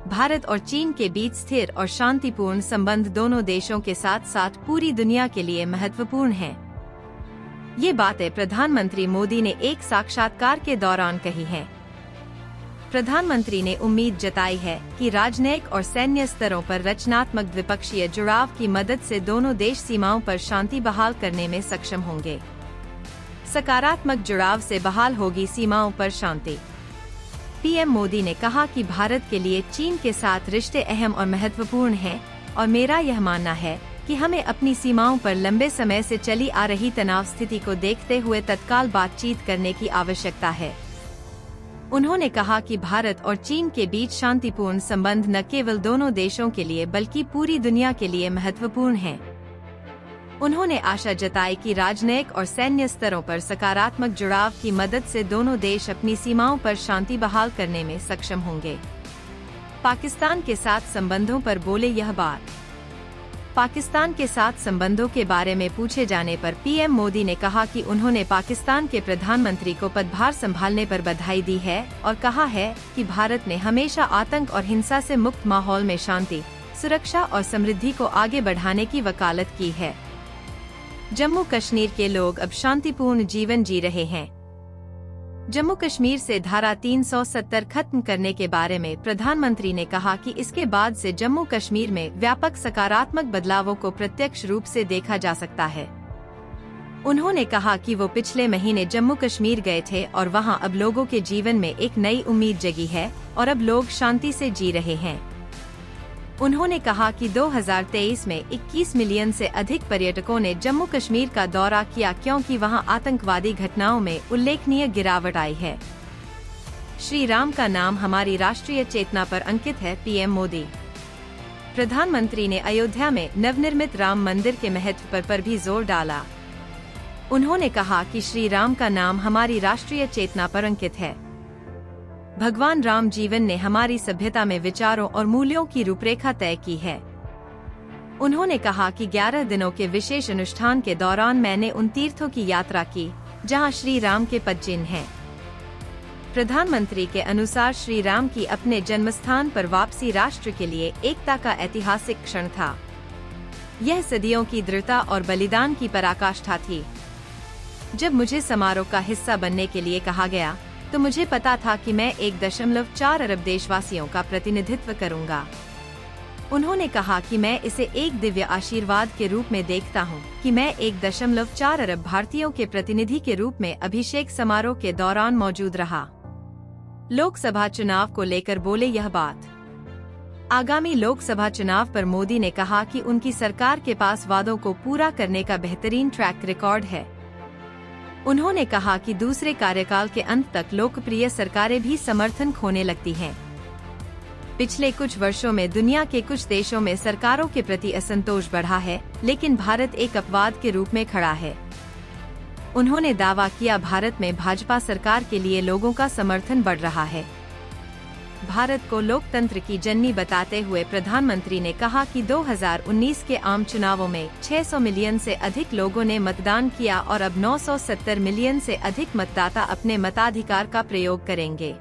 भारत और चीन के बीच स्थिर और शांतिपूर्ण संबंध दोनों देशों के साथ साथ पूरी दुनिया के लिए महत्वपूर्ण हैं। ये बातें प्रधानमंत्री मोदी ने एक साक्षात्कार के दौरान कही हैं। प्रधानमंत्री ने उम्मीद जताई है कि राजनयिक और सैन्य स्तरों पर रचनात्मक द्विपक्षीय जुड़ाव की मदद से दोनों देश सीमाओं पर शांति बहाल करने में सक्षम होंगे। सकारात्मक जुड़ाव से बहाल होगी सीमाओं पर शांति। पीएम मोदी ने कहा कि भारत के लिए चीन के साथ रिश्ते अहम और महत्वपूर्ण हैं और मेरा यह मानना है कि हमें अपनी सीमाओं पर लंबे समय से चली आ रही तनाव स्थिति को देखते हुए तत्काल बातचीत करने की आवश्यकता है। उन्होंने कहा कि भारत और चीन के बीच शांतिपूर्ण संबंध न केवल दोनों देशों के लिए बल्कि पूरी दुनिया के लिए महत्वपूर्ण हैं। उन्होंने आशा जताई कि राजनयिक और सैन्य स्तरों पर सकारात्मक जुड़ाव की मदद से दोनों देश अपनी सीमाओं पर शांति बहाल करने में सक्षम होंगे। पाकिस्तान के साथ संबंधों पर बोले यह बात। पाकिस्तान के साथ संबंधों के बारे में पूछे जाने पर पीएम मोदी ने कहा कि उन्होंने पाकिस्तान के प्रधानमंत्री को पदभार संभालने पर बधाई दी है और कहा है कि भारत ने हमेशा आतंक और हिंसा से मुक्त माहौल में शांति, सुरक्षा और समृद्धि को आगे बढ़ाने की वकालत की है। जम्मू कश्मीर के लोग अब शांतिपूर्ण जीवन जी रहे हैं। जम्मू कश्मीर से धारा 370 खत्म करने के बारे में प्रधानमंत्री ने कहा कि इसके बाद से जम्मू कश्मीर में व्यापक सकारात्मक बदलावों को प्रत्यक्ष रूप से देखा जा सकता है। उन्होंने कहा कि वो पिछले महीने जम्मू कश्मीर गए थे और वहां अब लोगों के जीवन में एक नई उम्मीद जगी है और अब लोग शांति से जी रहे हैं। उन्होंने कहा कि 2023 में 21 मिलियन से अधिक पर्यटकों ने जम्मू कश्मीर का दौरा किया क्योंकि वहां आतंकवादी घटनाओं में उल्लेखनीय गिरावट आई है। श्री राम का नाम हमारी राष्ट्रीय चेतना पर अंकित है, पीएम मोदी। प्रधानमंत्री ने अयोध्या में नवनिर्मित राम मंदिर के महत्व पर भी जोर डाला। उन्होंने कहा कि श्री राम का नाम हमारी राष्ट्रीय चेतना पर अंकित है। भगवान राम जीवन ने हमारी सभ्यता में विचारों और मूल्यों की रूपरेखा तय की है। उन्होंने कहा कि 11 दिनों के विशेष अनुष्ठान के दौरान मैंने उन तीर्थों की यात्रा की जहां श्री राम के पदचिन्ह हैं। प्रधानमंत्री के अनुसार श्री राम की अपने जन्मस्थान पर वापसी राष्ट्र के लिए एकता का ऐतिहासिक क्षण था। यह सदियों की दृढ़ता और बलिदान की पराकाष्ठा थी। जब मुझे समारोह का हिस्सा बनने के लिए कहा गया तो मुझे पता था कि मैं 1.4 अरब देशवासियों का प्रतिनिधित्व करूंगा। उन्होंने कहा कि मैं इसे एक दिव्य आशीर्वाद के रूप में देखता हूं कि मैं 1.4 अरब भारतीयों के प्रतिनिधि के रूप में अभिषेक समारोह के दौरान मौजूद रहा। लोकसभा चुनाव को लेकर बोले यह बात। आगामी लोकसभा चुनाव पर मोदी ने कहा कि उनकी सरकार के पास वादों को पूरा करने का बेहतरीन ट्रैक रिकॉर्ड है। उन्होंने कहा कि दूसरे कार्यकाल के अंत तक लोकप्रिय सरकारें भी समर्थन खोने लगती हैं। पिछले कुछ वर्षों में दुनिया के कुछ देशों में सरकारों के प्रति असंतोष बढ़ा है, लेकिन भारत एक अपवाद के रूप में खड़ा है। उन्होंने दावा किया भारत में भाजपा सरकार के लिए लोगों का समर्थन बढ़ रहा है। भारत को लोकतंत्र की जननी बताते हुए प्रधानमंत्री ने कहा कि 2019 के आम चुनावों में 600 मिलियन से अधिक लोगों ने मतदान किया और अब 970 मिलियन से अधिक मतदाता अपने मताधिकार का प्रयोग करेंगे।